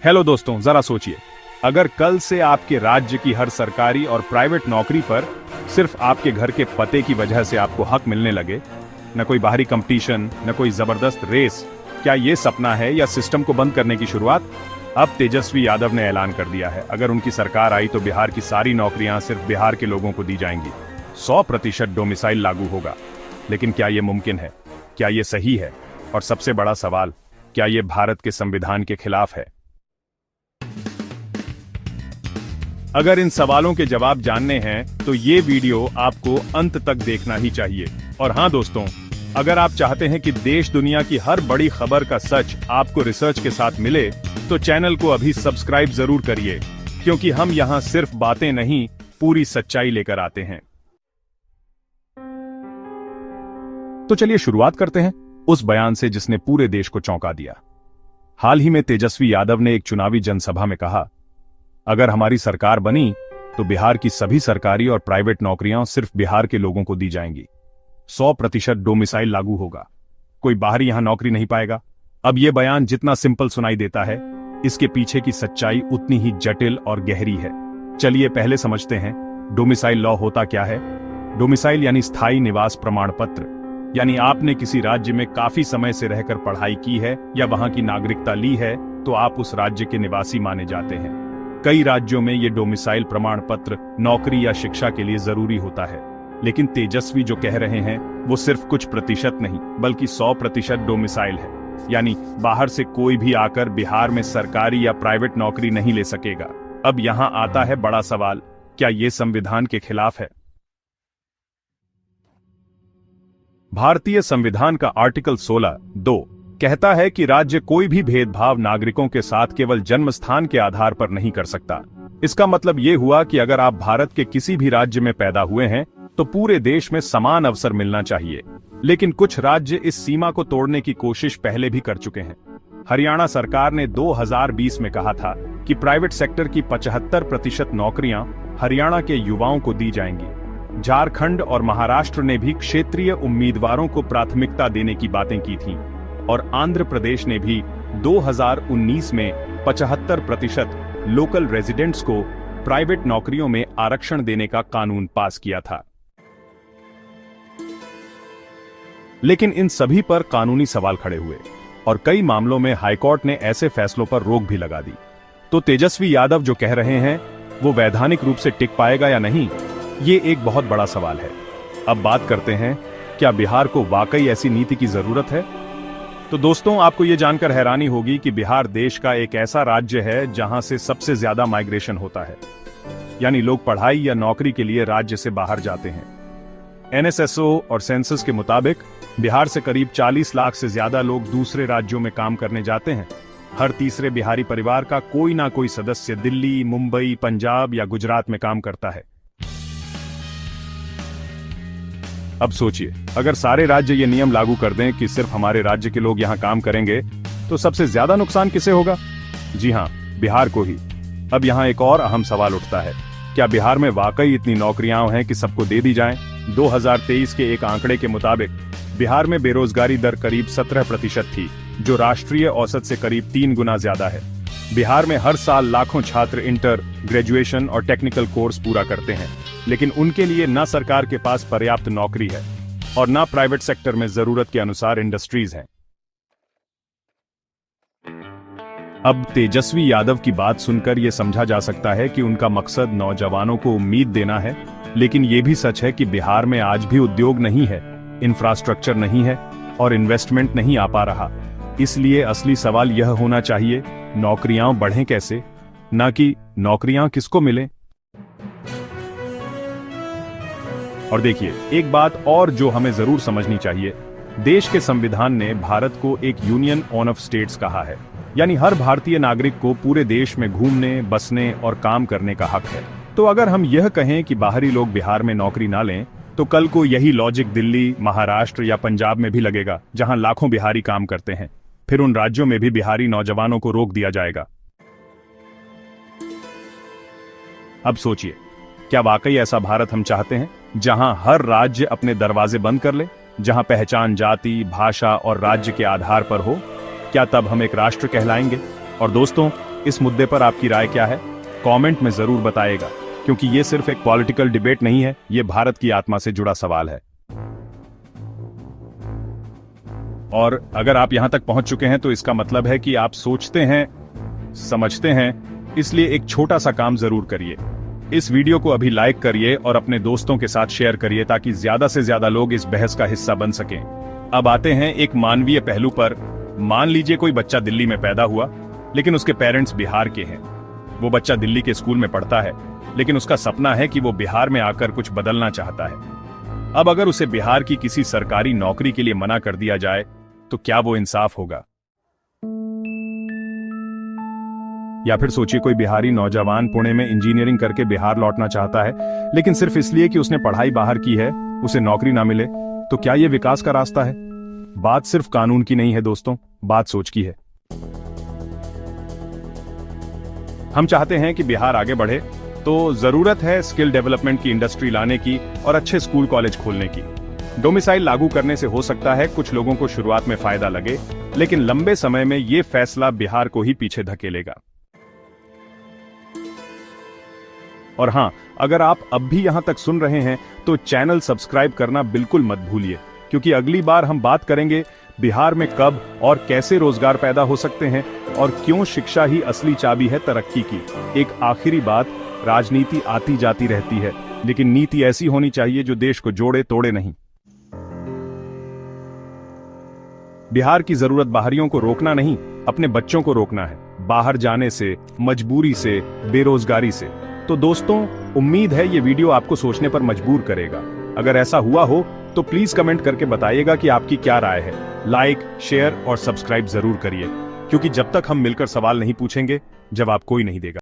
Hello दोस्तों, जरा सोचिए, अगर कल से आपके राज्य की हर सरकारी और प्राइवेट नौकरी पर सिर्फ आपके घर के पते की वजह से आपको हक मिलने लगे, न कोई बाहरी कंपटीशन, न कोई जबरदस्त रेस, क्या ये सपना है या सिस्टम को बंद करने की शुरुआत? अब तेजस्वी यादव ने ऐलान कर दिया है, अगर उनकी सरकार आई तो बिहार की सारी नौकरियां सिर्फ बिहार के लोगों को दी जाएंगी। 100% डोमिसाइल लागू होगा। लेकिन क्या ये मुमकिन है? क्या ये सही है? और सबसे बड़ा सवाल, क्या ये भारत के संविधान के खिलाफ है? अगर इन सवालों के जवाब जानने हैं तो ये वीडियो आपको अंत तक देखना ही चाहिए। और हां दोस्तों, अगर आप चाहते हैं कि देश दुनिया की हर बड़ी खबर का सच आपको रिसर्च के साथ मिले, तो चैनल को अभी सब्सक्राइब जरूर करिए, क्योंकि हम यहां सिर्फ बातें नहीं, पूरी सच्चाई लेकर आते हैं। तो चलिए शुरुआत करते हैं उस बयान से जिसने पूरे देश को चौंका दिया। हाल ही में तेजस्वी यादव ने एक चुनावी जनसभा में कहा, अगर हमारी सरकार बनी तो बिहार की सभी सरकारी और प्राइवेट नौकरियां सिर्फ बिहार के लोगों को दी जाएंगी। 100% डोमिसाइल लागू होगा। कोई बाहरी यहां नौकरी नहीं पाएगा। अब यह बयान जितना सिंपल सुनाई देता है, इसके पीछे की सच्चाई उतनी ही जटिल और गहरी है। चलिए पहले समझते हैं डोमिसाइल लॉ होता क्या है। डोमिसाइल यानी स्थायी निवास प्रमाण पत्र, यानी आपने किसी राज्य में काफी समय से रहकर पढ़ाई की है या वहां की नागरिकता ली है तो आप उस राज्य के निवासी माने जाते हैं। कई राज्यों में ये डोमिसाइल प्रमाण पत्र नौकरी या शिक्षा के लिए जरूरी होता है। लेकिन तेजस्वी जो कह रहे हैं वो सिर्फ कुछ प्रतिशत नहीं, बल्कि 100% डोमिसाइल है। यानी बाहर से कोई भी आकर बिहार में सरकारी या प्राइवेट नौकरी नहीं ले सकेगा। अब यहां आता है बड़ा सवाल, क्या ये संविधान के खिलाफ है? भारतीय संविधान का आर्टिकल 16(2) कहता है कि राज्य कोई भी भेदभाव नागरिकों के साथ केवल जन्म स्थान के आधार पर नहीं कर सकता। इसका मतलब ये हुआ कि अगर आप भारत के किसी भी राज्य में पैदा हुए हैं तो पूरे देश में समान अवसर मिलना चाहिए। लेकिन कुछ राज्य इस सीमा को तोड़ने की कोशिश पहले भी कर चुके हैं। हरियाणा सरकार ने 2020 में कहा था कि प्राइवेट सेक्टर की 75% नौकरियां हरियाणा के युवाओं को दी जाएंगी। झारखंड और महाराष्ट्र ने भी क्षेत्रीय उम्मीदवारों को प्राथमिकता देने की बातें की थीं। और आंध्र प्रदेश ने भी 2019 में 75% लोकल रेजिडेंट्स को प्राइवेट नौकरियों में आरक्षण देने का कानून पास किया था। लेकिन इन सभी पर कानूनी सवाल खड़े हुए और कई मामलों में हाईकोर्ट ने ऐसे फैसलों पर रोक भी लगा दी। तो तेजस्वी यादव जो कह रहे हैं वो वैधानिक रूप से टिक पाएगा या नहीं, ये एक बहुत बड़ा सवाल है। अब बात करते हैं, क्या बिहार को वाकई ऐसी नीति की जरूरत है? तो दोस्तों, आपको यह जानकर हैरानी होगी कि बिहार देश का एक ऐसा राज्य है जहां से सबसे ज्यादा माइग्रेशन होता है। यानी लोग पढ़ाई या नौकरी के लिए राज्य से बाहर जाते हैं। NSSO और सेंसस के मुताबिक बिहार से करीब 40 लाख से ज्यादा लोग दूसरे राज्यों में काम करने जाते हैं। हर तीसरे बिहारी परिवार का कोई ना कोई सदस्य दिल्ली, मुंबई, पंजाब या गुजरात में काम करता है। अब सोचिए, अगर सारे राज्य ये नियम लागू कर दें कि सिर्फ हमारे राज्य के लोग यहां काम करेंगे, तो सबसे ज्यादा नुकसान किसे होगा? जी हां, बिहार को ही। अब यहां एक और अहम सवाल उठता है, क्या बिहार में वाकई इतनी नौकरियां हैं कि सबको दे दी जाएं? 2023 के एक आंकड़े के मुताबिक बिहार में बेरोजगारी दर करीब 17% थी, जो राष्ट्रीय औसत से करीब 3 गुना ज्यादा है। बिहार में हर साल लाखों छात्र इंटर, ग्रेजुएशन और टेक्निकल कोर्स पूरा करते हैं, लेकिन उनके लिए न सरकार के पास पर्याप्त नौकरी है और न प्राइवेट सेक्टर में जरूरत के अनुसार इंडस्ट्रीज हैं। अब तेजस्वी यादव की बात सुनकर यह समझा जा सकता है कि उनका मकसद नौजवानों को उम्मीद देना है, लेकिन यह भी सच है कि बिहार में आज भी उद्योग नहीं है, इंफ्रास्ट्रक्चर नहीं है और इन्वेस्टमेंट नहीं आ पा रहा। इसलिए असली सवाल यह होना चाहिए, नौकरियां बढ़ें कैसे, ना कि नौकरियां किसको मिलें। और देखिए, एक बात और जो हमें जरूर समझनी चाहिए, देश के संविधान ने भारत को एक यूनियन ऑफ स्टेट्स कहा है। यानी हर भारतीय नागरिक को पूरे देश में घूमने, बसने और काम करने का हक है। तो अगर हम यह कहें कि बाहरी लोग बिहार में नौकरी ना लें, तो कल को यही लॉजिक दिल्ली, महाराष्ट्र या पंजाब में भी लगेगा, जहां लाखों बिहारी काम करते हैं। फिर उन राज्यों में भी बिहारी नौजवानों को रोक दिया जाएगा। अब सोचिए, क्या वाकई ऐसा भारत हम चाहते हैं, जहां हर राज्य अपने दरवाजे बंद कर ले, जहां पहचान जाति, भाषा और राज्य के आधार पर हो? क्या तब हम एक राष्ट्र कहलाएंगे? और दोस्तों, इस मुद्दे पर आपकी राय क्या है? कमेंट में जरूर बताइएगा, क्योंकि ये सिर्फ एक पॉलिटिकल डिबेट नहीं है, ये भारत की आत्मा से जुड़ा सवाल है। और अगर आप यहां तक पहुंच चुके हैं तो इसका मतलब है कि आप सोचते हैं, समझते हैं, इसलिए एक छोटा सा काम जरूर करिए। इस वीडियो को अभी लाइक करिए और अपने दोस्तों के साथ शेयर करिए ताकि ज्यादा से ज्यादा लोग इस बहस का हिस्सा बन सकें। अब आते हैं एक मानवीय पहलू पर। मान लीजिए कोई बच्चा दिल्ली में पैदा हुआ, लेकिन उसके पेरेंट्स बिहार के हैं। वो बच्चा दिल्ली के स्कूल में पढ़ता है, लेकिन उसका सपना है कि वो बिहार में आकर कुछ बदलना चाहता है। अब अगर उसे बिहार की किसी सरकारी नौकरी के लिए मना कर दिया जाए तो क्या वो इंसाफ होगा? या फिर सोचिए कोई बिहारी नौजवान पुणे में इंजीनियरिंग करके बिहार लौटना चाहता है, लेकिन सिर्फ इसलिए कि उसने पढ़ाई बाहर की है, उसे नौकरी ना मिले, तो क्या यह विकास का रास्ता है? बात सिर्फ कानून की नहीं है दोस्तों, बात सोच की है। हम चाहते हैं कि बिहार आगे बढ़े, तो जरूरत है स्किल डेवलपमेंट की इंडस्ट्री लाने की और अच्छे स्कूल कॉलेज खोलने की। डोमिसाइल लागू करने से हो सकता है कुछ लोगों को शुरुआत में फायदा लगे, लेकिन लंबे समय में यह फैसला बिहार को ही पीछे धकेलेगा। और हां, अगर आप अब भी यहां तक सुन रहे हैं तो चैनल सब्सक्राइब करना बिल्कुल मत भूलिए, क्योंकि अगली बार हम बात करेंगे बिहार में कब और कैसे रोजगार पैदा हो सकते हैं और क्यों शिक्षा ही असली चाबी है तरक्की की। एक आखिरी बात, राजनीति आती जाती रहती है, लेकिन नीति ऐसी होनी चाहिए जो देश को जोड़े तोड़े नहीं। बिहार की जरूरत बाहरियों को रोकना नहीं, अपने बच्चों को रोकना है, बाहर जाने से, मजबूरी से, बेरोजगारी से। तो दोस्तों, उम्मीद है ये वीडियो आपको सोचने पर मजबूर करेगा। अगर ऐसा हुआ हो तो प्लीज कमेंट करके बताइएगा कि आपकी क्या राय है। लाइक, शेयर और सब्सक्राइब जरूर करिए, क्योंकि जब तक हम मिलकर सवाल नहीं पूछेंगे, जवाब कोई नहीं देगा।